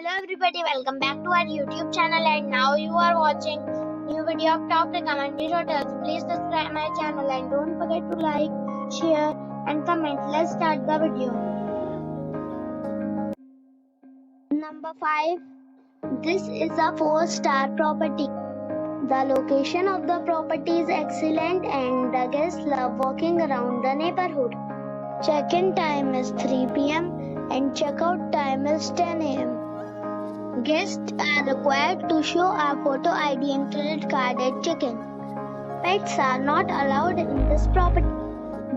Hello everybody, welcome back to our YouTube channel and now you are watching new video of top recommended hotels. Please subscribe my channel and don't forget to like, share and comment. Let's start the video. Number 5. This is a 4-star property. The location of the property is excellent and the guests love walking around the neighborhood. Check-in time is 3 p.m. and check-out time is 10 a.m. Guests are required to show a photo ID and credit card at check-in. Pets are not allowed in this property.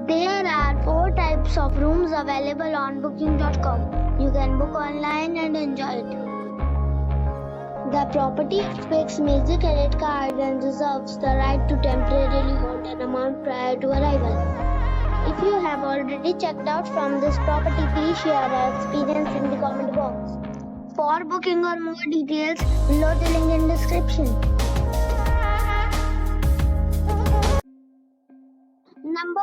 There are 4 types of rooms available on booking.com. You can book online and enjoy it. The property expects major credit cards and reserves the right to temporarily hold an amount prior to arrival. If you have already checked out from this property, please share your experience in the comment box. For booking or more details, below the link in description. Number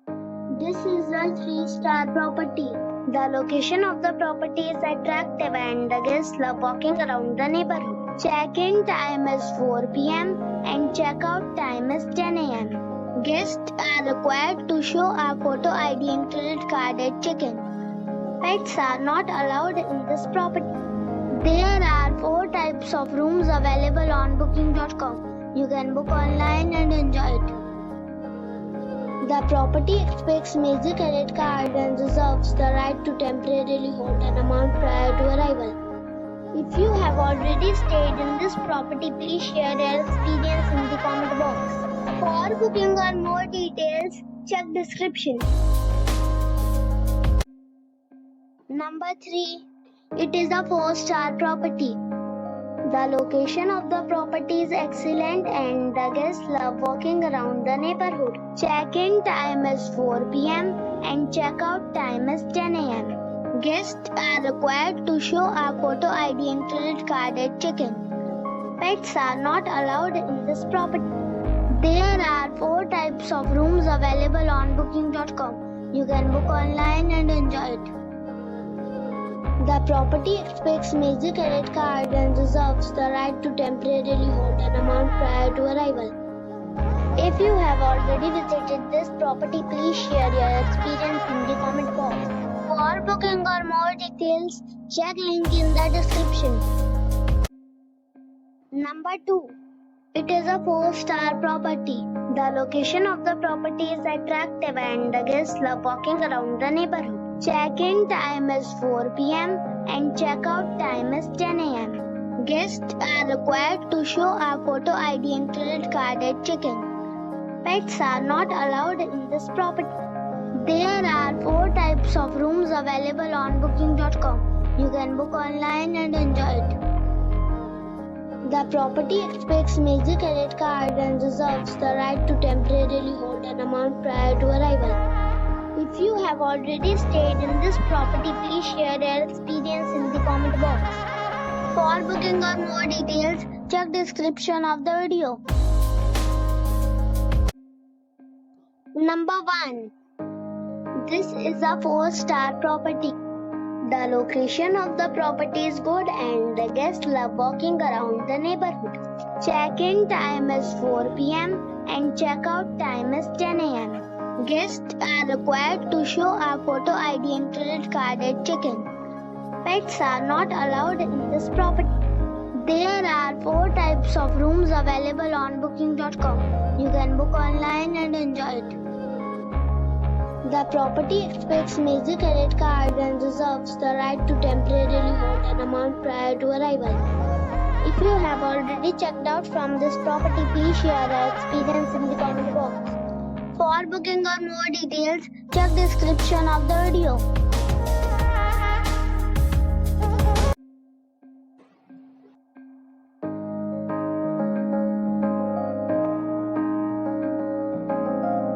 4. This is a 3-star property. The location of the property is attractive and the guests love walking around the neighborhood. Check-in time is 4 p.m. and check-out time is 10 a.m. Guests are required to show a photo ID and credit card at check-in. Pets are not allowed in this property. There are 4 types of rooms available on booking.com. You can book online and enjoy it. The property expects major credit cards and reserves the right to temporarily hold an amount prior to arrival. If you have already stayed in this property, please share your experience in the comment box. For booking or more details, check description. Number 3. It is a 4-star property. The location of the property is excellent and the guests love walking around the neighborhood. Check-in time is 4 p.m. and check-out time is 10 a.m. Guests are required to show a photo ID and credit card at check-in. Pets are not allowed in this property. There are 4 types of rooms available on booking.com. You can book online and enjoy it. The property expects major credit cards and reserves the right to temporarily hold an amount prior to arrival. If you have already visited this property, please share your experience in the comment box. For booking or more details, check link in the description. Number 2. It is a 4-star property. The location of the property is attractive and the guests love walking around the neighborhood. Check-in time is 4 p.m. and check-out time is 10 a.m. Guests are required to show a photo ID and credit card at check-in. Pets are not allowed in this property. There are 4 types of rooms available on booking.com. You can book online and enjoy it. The property expects major credit cards and reserves the right to temporarily hold an amount prior to arrival. If you have already stayed in this property, please share your experience in the comment box. For booking or more details, check description of the video. Number 1. This is a 4-star property. The location of the property is good and the guests love walking around the neighborhood. Check-in time is 4 p.m. and check-out time is 10 a.m. Guests are required to show a photo ID and credit card at check-in. Pets are not allowed in this property. There are 4 types of rooms available on booking.com. You can book online and enjoy it. The property expects major credit cards and reserves the right to temporarily hold an amount prior to arrival. If you have already checked out from this property, please share your experience in the comment box. For booking or more details, check description of the video.